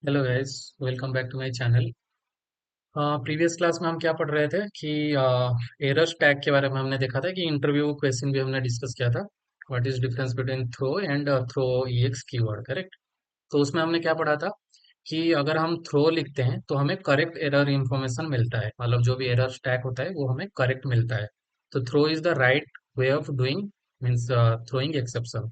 Hello guys, welcome back to my channel. Previous class में हम क्या पढ़ रहे थे कि एरर टैग के बारे में हमने देखा था कि इंटरव्यू क्वेश्चन भी हमने डिस्कस किया था। What is difference between throw and throw ex keyword, correct. तो उसमें हमने क्या पढ़ा था कि अगर हम थ्रो लिखते हैं तो हमें करेक्ट एरर इंफॉर्मेशन मिलता है, मतलब जो भी एरर टैग होता है वो हमें करेक्ट मिलता है। तो throw is the right way of doing, means throwing exception.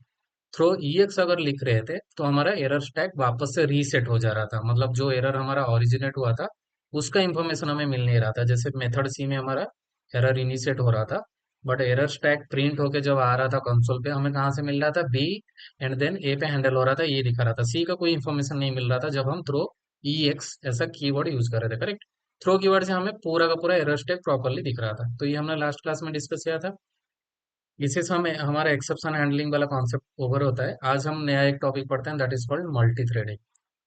Throw ex अगर लिख रहे थे तो हमारा एरर स्टैक वापस से रीसेट हो जा रहा था, मतलब जो एरर हमारा ओरिजिनेट हुआ था उसका इंफॉर्मेशन हमें मिल नहीं रहा था। जैसे मेथड सी में हमारा एरर इनिशिएट हो रहा था, बट एरर स्टैक प्रिंट होके जब आ रहा था कंसोल पे, हमें कहाँ से मिल रहा था? बी एंड देन ए पे हैंडल हो रहा था, ये दिखा रहा था। सी का कोई इंफॉर्मेशन नहीं मिल रहा था जब हम थ्रो ई एक्स ऐसा कीवर्ड यूज कर रहे थे, करेक्ट। थ्रो कीवर्ड से हमें पूरा का पूरा एरर स्टैक प्रॉपरली दिख रहा था। तो ये हमने लास्ट क्लास में डिस्कस किया था। इसी से हमें हमारा एक्सेप्शन हैंडलिंग वाला कॉन्सेप्ट ओवर होता है। आज हम नया एक टॉपिक पढ़ते हैं, that is called multi threading.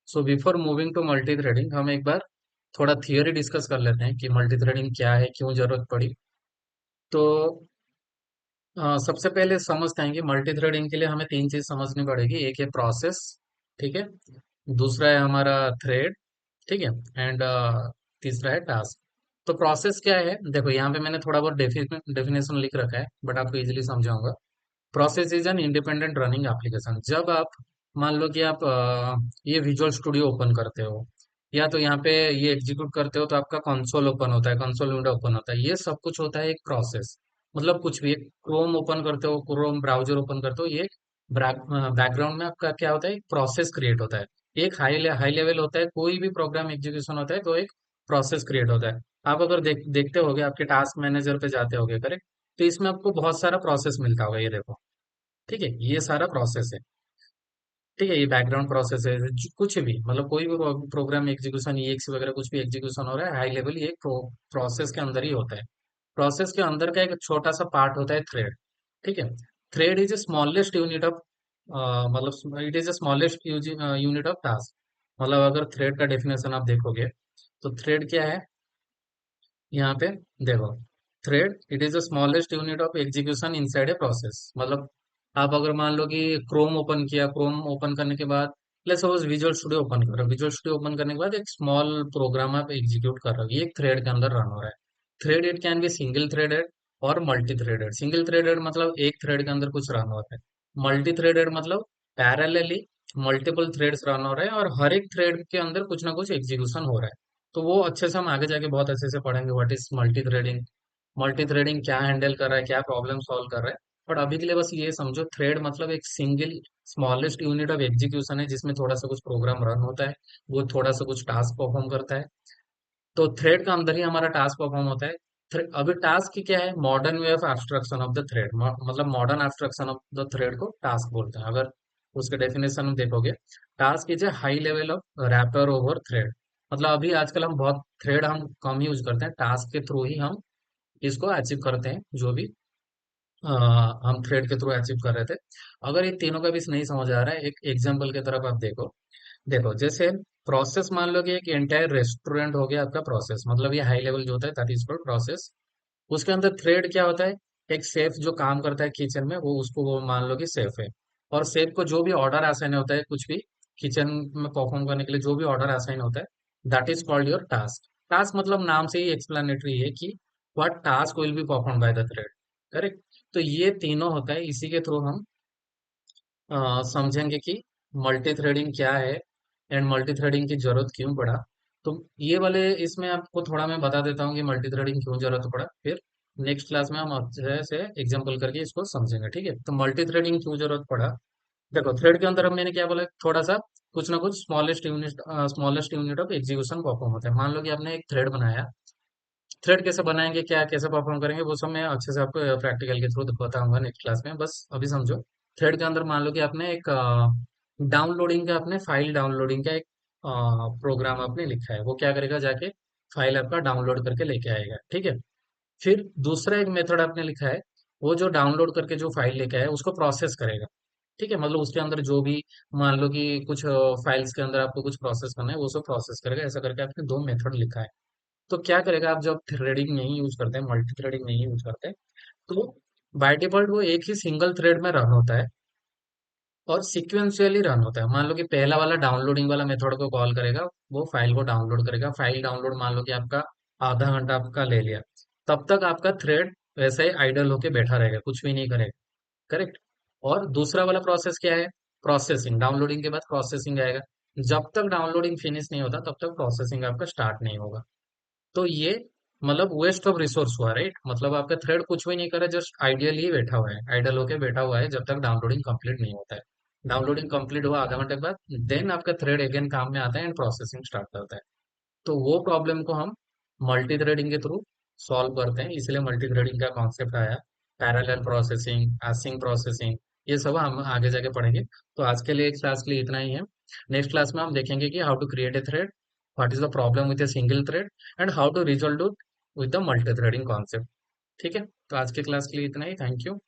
So before moving to multi threading, हम एक बार थोड़ा थियोरी डिस्कस कर लेते हैं कि मल्टी थ्रेडिंग क्या है, क्यों जरूरत पड़ी। तो सबसे पहले समझते हैं कि मल्टी थ्रेडिंग के लिए हमें तीन चीज समझनी पड़ेगी। एक है प्रोसेस, ठीक है। दूसरा है हमारा थ्रेड, ठीक है। एंड तीसरा है टास्क। तो प्रोसेस क्या है? देखो यहाँ पे मैंने थोड़ा बहुत डेफिनेशन लिख रखा है, बट आपको इजीली समझाऊंगा। Process is an independent running application. जब आप मान लो कि आप ये विजुअल स्टूडियो ओपन करते हो, या तो यहाँ पे ये एग्जीक्यूट करते हो, तो आपका कंसोल ओपन होता है, कंसोल विंडो ओपन होता है, ये सब कुछ होता है एक प्रोसेस। मतलब कुछ भी, क्रोम ओपन करते हो, क्रोम ब्राउजर ओपन करते हो, ये बैकग्राउंड में आपका क्या होता है? एक प्रोसेस क्रिएट होता है। एक हाई लेवल होता है, कोई भी प्रोग्राम एग्जीक्यूशन होता है तो एक प्रोसेस क्रिएट होता है। आप अगर देखते होगे, आपके टास्क मैनेजर पे जाते होगे, करेक्ट। तो इसमें आपको बहुत सारा प्रोसेस मिलता होगा, ये देखो, ठीक है, ये सारा प्रोसेस है। ठीक है, ये बैकग्राउंड प्रोसेस है। कुछ भी, मतलब कोई भी प्रोग्राम एग्जीक्यूशन, ईएक्स वगैरह कुछ भी एग्जीक्यूशन हो रहा है हाई लेवल, ये एक प्रोसेस के अंदर ही होता है। प्रोसेस के अंदर का एक छोटा सा पार्ट होता है थ्रेड, ठीक है। Thread is a smallest unit of, मतलब it is a smallest unit of task. मतलब अगर थ्रेड का डेफिनेशन आप देखोगे तो थ्रेड क्या है यहाँ पे, देखो। Thread it is the smallest unit of execution inside a process. मतलब आप अगर मान लो कि क्रोम ओपन किया, क्रोम ओपन करने के बाद let's suppose visual studio open करो, विजुअल स्टूडियो ओपन करने के बाद एक स्मॉल प्रोग्राम आप एग्जीक्यूट कर रहे हो, ये एक थ्रेड के अंदर रन हो रहा है। Thread it can be single threaded और मल्टी थ्रेडेड। सिंगल थ्रेडेड मतलब एक थ्रेड के अंदर कुछ रन होता है। मल्टी थ्रेडेड मतलब पैरेलली मल्टीपल थ्रेड्स रन हो रहे हैं और हर एक थ्रेड के अंदर कुछ ना कुछ एग्जीक्यूशन हो रहा है। तो वो अच्छे से हम आगे जाके बहुत अच्छे से पढ़ेंगे, what is multi threading, multi threading क्या हैंडल कर रहा है, क्या प्रॉब्लम सॉल्व कर रहा है। बट अभी के लिए बस ये समझो, थ्रेड मतलब एक single smallest unit of execution है, जिसमें थोड़ा सा कुछ प्रोग्राम रन होता है, वो थोड़ा सा कुछ टास्क परफॉर्म करता है। तो थ्रेड का अंदर ही हमारा टास्क परफॉर्म होता है। अभी टास्क की क्या है? Modern way of abstraction of the thread, मतलब modern abstraction of the thread को टास्क बोलते हैं। अगर उसके डेफिनेशन में देखोगे, task is a high level of wrapper over thread. मतलब अभी आजकल हम बहुत थ्रेड हम कम यूज करते हैं, टास्क के थ्रू ही हम इसको अचीव करते हैं, जो भी अ, हम थ्रेड के थ्रू अचीव कर रहे थे। अगर ये तीनों का भी नहीं समझ आ रहा है, एक एग्जांपल की तरफ आप देखो। देखो जैसे प्रोसेस, मान लो कि एक एंटायर रेस्टोरेंट हो गया आपका प्रोसेस, मतलब ये हाई लेवल जो होता है दैट इज कॉल्ड प्रोसेस। उसके अंदर थ्रेड क्या होता है? एक शेफ जो काम करता है किचन में, वो उसको वो मान लो कि शेफ है। और शेफ को जो भी ऑर्डर असाइन होता है, कुछ भी किचन में परफॉर्म करने के लिए जो भी ऑर्डर असाइन होता है, that is called your task. Task मतलब नाम से ही एक्सप्लेनेटरी है कि what task will be perform by the thread, correct. तो ये तीनों होता है, इसी के थ्रू हम समझेंगे कि मल्टी थ्रेडिंग क्या है एंड मल्टी थ्रेडिंग की जरूरत क्यों पड़ा। तो ये वाले इसमें आपको थोड़ा मैं बता देता हूँ कि मल्टी थ्रेडिंग क्यों जरूरत पड़ा, फिर नेक्स्ट क्लास में हम अच्छे से एग्जांपल करके इसको समझेंगे, ठीक है। तो मल्टी थ्रेडिंग क्यों जरूरत पड़ा? देखो थ्रेड के अंदर अब मैंने क्या बोला, थोड़ा सा कुछ ना कुछ smallest unit of execution perform होता है। मान लो कि आपने एक थ्रेड बनाया। थ्रेड कैसे बनाएंगे, क्या कैसे परफॉर्म करेंगे, वो सब मैं अच्छे से आपको प्रैक्टिकल के थ्रू बताऊंगा नेक्स्ट क्लास में। बस अभी समझो, थ्रेड के अंदर मान लो कि आपने एक डाउनलोडिंग का, आपने फाइल डाउनलोडिंग का एक प्रोग्राम आपने लिखा है। वो क्या करेगा? जाके फाइल आपका डाउनलोड करके लेके आएगा, ठीक है। फिर दूसरा एक मेथड आपने लिखा है, वो जो डाउनलोड करके जो फाइल लेके आया उसको प्रोसेस करेगा, ठीक है। मतलब उसके अंदर जो भी, मान लो कि कुछ फाइल्स के अंदर आपको कुछ प्रोसेस करना है, वो सब प्रोसेस करेगा। ऐसा करके आपने दो मेथड लिखा है। तो क्या करेगा, आप जब थ्रेडिंग नहीं यूज करते हैं, मल्टी थ्रेडिंग नहीं यूज करते, तो बाय डिफॉल्ट वो एक ही सिंगल थ्रेड में रन होता है। और सिक्वेंशियली रन होता है। मान लो कि पहला वाला डाउनलोडिंग वाला मेथड को कॉल करेगा, वो फाइल को डाउनलोड करेगा। फाइल डाउनलोड मान लो कि आपका आधा घंटा आपका ले लिया, तब तक आपका थ्रेड वैसे ही आइडल होके बैठा रहेगा, कुछ भी नहीं करेगा। करेक्ट। और दूसरा वाला प्रोसेस क्या है? प्रोसेसिंग। डाउनलोडिंग के बाद प्रोसेसिंग आएगा। जब तक डाउनलोडिंग फिनिश नहीं होता तब तक प्रोसेसिंग आपका स्टार्ट नहीं होगा। तो ये मतलब वेस्ट ऑफ रिसोर्स हुआ, राइट? मतलब आपका थ्रेड कुछ भी नहीं करे, जस्ट आइडियली ही बैठा हुआ है, आइडल होके बैठा हुआ है जब तक डाउनलोडिंग कंप्लीट नहीं होता है। डाउनलोडिंग कंप्लीट हुआ आधा घंटे के बाद, देन आपका थ्रेड अगेन काम में आता है एंड प्रोसेसिंग स्टार्ट करता है। तो वो प्रॉब्लम को हम मल्टी थ्रेडिंग के थ्रू सॉल्व करते हैं, इसलिए मल्टी थ्रेडिंग का कॉन्सेप्ट आया। पैरेलल प्रोसेसिंग, एसिंक प्रोसेसिंग, ये सब हम आगे जाके पढ़ेंगे। तो आज के लिए एक क्लास के लिए इतना ही है। नेक्स्ट क्लास में हम देखेंगे कि how to create a thread, what is the problem with a single thread, and how to resolve it with the multi threading concept. ठीक है, तो आज के क्लास के लिए इतना ही। Thank you.